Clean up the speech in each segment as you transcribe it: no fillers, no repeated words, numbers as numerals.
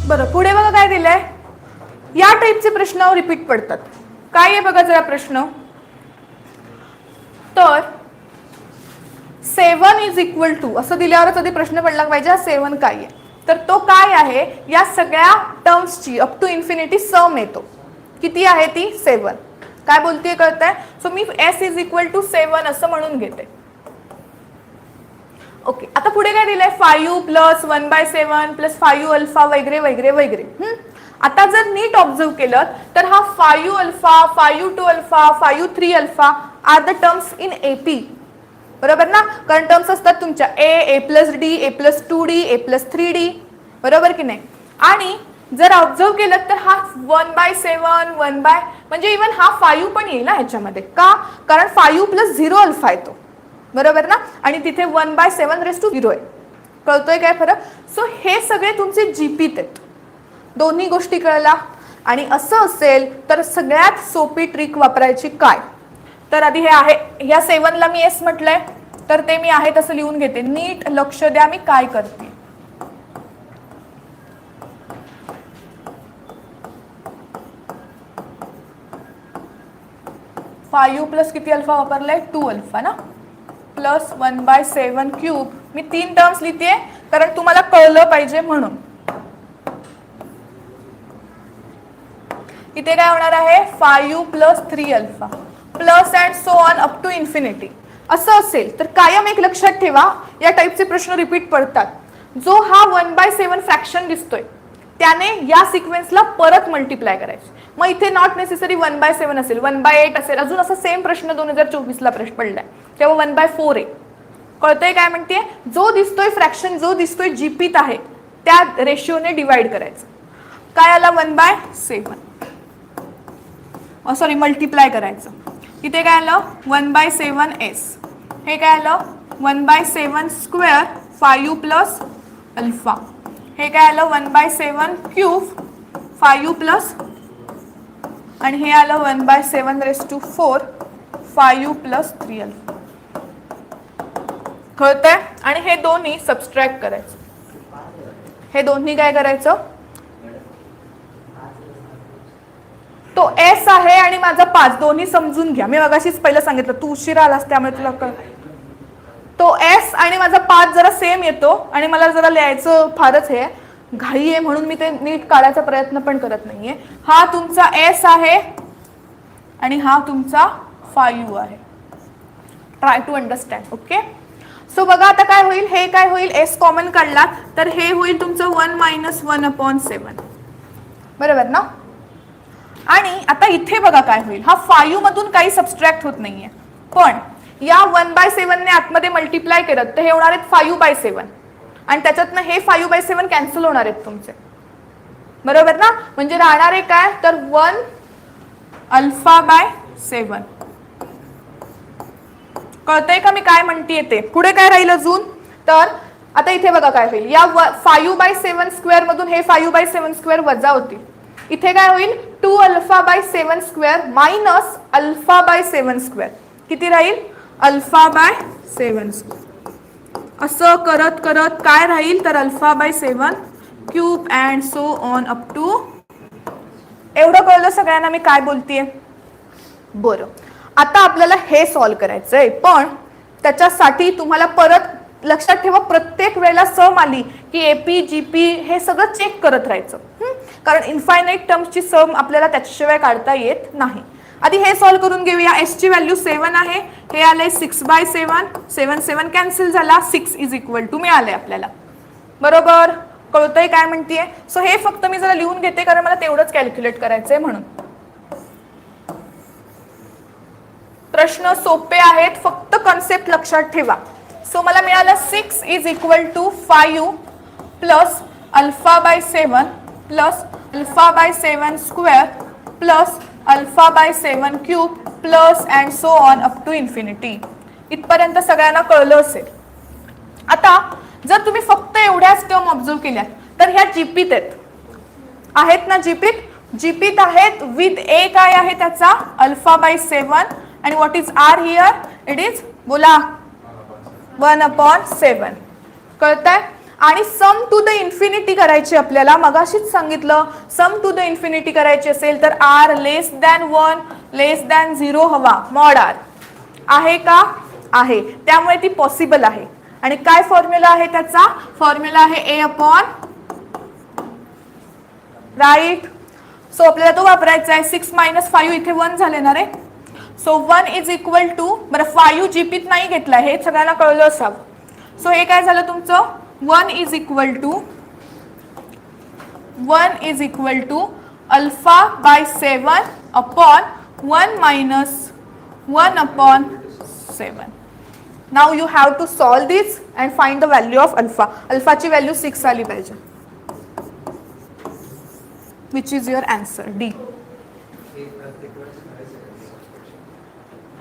बरं, पुढे बघा काय दिलंय. या टाईपचे प्रश्न रिपीट पडतात. काय आहे बघा जरा प्रश्न. तर 7 इज इक्वल टू असं दिल्यावरच आधी प्रश्न पडला पाहिजे, हा 7 काय आहे. तर तो काय आहे, या सगळ्या टर्म्सची अप टू इन्फिनिटी सम येतो. किती आहे ती 7. काय बोलतेय कळतंय. सो मी s इज इक्वल टू 7 असं म्हणून घेते. ओके, आता पुढे काय दिलंय 5 प्लस 1/7 प्लस 5 अल्फा वगैरे वगैरे वगैरे. आता जर नीट ऑब्झर्व केलं तर हा 5 alpha, 5 2 alpha, 5 3 alpha are the terms in AP. बरोबर ना, कारण टर्म्स असतात तुमच्या a plus d, a plus 2d, a plus 3d. बरोबर की नाही. आणि जर ऑब्झर्व केलं तर हा 1/7 म्हणजे इव्हन हा 5 पण येईल ना ह्याच्यामध्ये. का, कारण 5 प्लस 0 अल्फा येतो. बरोबर ना, आणि तिथे 1/7 आहे. कळतोय काय फरक. सो हे सगळे तुमचे जीपीत आहेत. दोन्ही गोष्टी कळला. आणि असं असेल तर सगळ्यात सोपी ट्रिक वापरायची काय. तर आधी हे आहे, ह्या 7ला मी एस म्हटलंय तर ते मी आहे तसं लिहून घेते. नीट लक्ष द्या मी काय करते. फायू प्लस किती अल्फा वापरलाय 2 अल्फा ना, प्लस 1/7 क्यूब. मी 3 टर्म्स लिहिते कारण तुम्हाला कळलं पाहिजे म्हणून. इथे काय होणार आहे 5 plus 3 alpha plus and so on up to infinity. असं असेल तर कायम एक लक्षात ठेवा, या टाईपचे प्रश्न रिपीट पडतात. जो हा 1/7 फ्रॅक्शन दिसतोय त्याने या सिक्वेन्सला परत मल्टिप्लाय करायचे. मग इथे नॉट नेसेसरी 1/7 असेल, 1/8 असेल. अजून असा सेम प्रश्न 2024ला प्रश्न पडलाय तेव्हा 1/4 आहे. कळतंय काय म्हणते. जो दिसतोय फ्रॅक्शन, जो दिसतोय जीपीत आहे त्या रेशिओने डिवाइड करायचं. काय आला 1/7, सॉरी मल्टिप्लाय करायचं. इथे काय आलं 1/7s. हे काय आलं 1/7 स्क्वेअर 5 प्लस अल्फा. हे काय आलं 1/7 क्यूब 5 प्लस, आणि हे आलं 1/7⁴ 5 प्लस 3 अल्फा. कळतंय. आणि हे दोन्ही सबस्ट्रॅक्ट करायचं. हे दोन्ही काय करायचं, तो s आहे आणि माझा 5 दोन्ही समजून घ्या. मी मगाशीच पहिलं सांगितलं, तू उशिरा आलास त्यामुळे तुला कळ. तो s आणि माझा 5 जरा सेम येतो आणि मला जरा लिहायचं फारच हे घाई आहे म्हणून मी ते नीट काढायचा प्रयत्न पण करत नाहीये. हा तुमचा s आहे आणि हा तुमचा 5 आहे. Try to understand. Okay. So बघा आता काय होईल, हे काय होईल s कॉमन काढला तर हे होईल तुमचं 1 - 1/7. बरोबर ना. आणि आता इथे बघा काय होईल, हा 5 मधून काही सबस्ट्रॅक्ट होत नाहीये, पण या 1/7 ने आतमध्ये मल्टिप्लाय केलं तर हे होणार आहेत 5/7 आणि त्याच्यातनं हे 5/7 कॅन्सल होणार आहेत तुमचे. बरोबर ना. म्हणजे राहणार आहे काय तर 1 α/7. कळतंय का मी काय म्हणतेय ते. पुढे काय राहील अजून, तर आता इथे बघा काय होईल, या 5/7 स्क्वेअर मधून हे 5/7 स्क्वेअर वजा होतील. इथे काय होईल 2 α/7 स्क्वेअर मायनस α/7 स्क्वेअर. किती राहील α/7 स्क्वेअर. असं करत करत काय राहील तर α/7 cube and so on up to. एवढं कळलं सगळ्यांना मी काय बोलतेय. बरं, आता आपल्याला हे सॉल्व्ह करायचंय, पण त्याच्यासाठी तुम्हाला परत लक्षात ठेवा प्रत्येक वेळेला सम आली की एपी जीपी हे सगळं चेक करत राहायचं. कारण इन्फायनाईट टर्म्सची सम आपल्याला त्याच्याशिवाय काढता येत नाही. आधी हे सॉल्व्ह करून घेऊया. एस ची व्हॅल्यू 7 आहे, हे आलंय 6/7. 7 कॅन्सल झाला, 6 इज इक्वल टू मिळालंय आपल्याला. बरोबर. कळतंय काय म्हणतेय. सो हे फक्त मी जरा लिहून घेते कारण मला तेवढंच कॅल्क्युलेट करायचंय म्हणून. प्रश्न सोपे आहेत, फक्त कन्सेप्ट लक्षात ठेवा. सो मला मिळालं 6 is equal to 5 plus α/7 plus α/7 square plus α/7 cube plus and so on up to infinity. इथपर्यंत सगळ्यांना कळलं असेल. आता जर तुम्ही फक्त एवढ्याच टर्म ऑब्झर्व केल्या तर ह्या जीपीत आहेत ना, जीपीत आहेत विथ ए काय आहे त्याचा α/7 आणि what is R here, it is बोला 1/7. कळतंय. आणि सम टू द इन्फिनिटी करायची आपल्याला, मगाशीच सांगितलं सम टू द इन्फिनिटी करायची असेल तर r लेस दॅन 1 लेस दॅन 0 हवा, मॉड r आहे का, आहे, त्यामुळे ती पॉसिबल आहे. आणि काय फॉर्म्युला आहे त्याचा, फॉर्म्युला आहे a अपॉन, राईट. सो आपल्याला तो वापरायचा आहे. 6 - 5 इथे 1 झाले ना रे, सो 1 इज इक्वल टू, बरं 5 जीपीत नाही घेतला, हे सगळ्यांना कळलं असावं. सो हे काय झालं तुमचं, 1 is equal to alpha by 7 upon 1 minus 1 upon 7. Now you have to solve this and find the value of alpha. अल्फाची व्हॅल्यू 6 आली पाहिजे, which is your answer D.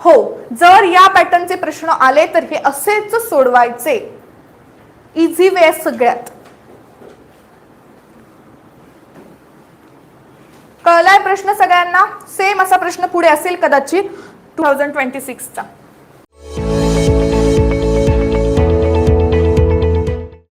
हो, जर या पॅटर्नचे प्रश्न आले तर हे असेच सोडवायचे. इझी वे सगळ्यात. कळलाय प्रश्न सगळ्यांना. सेम असा प्रश्न पुढे असेल कदाचित 2026 चा.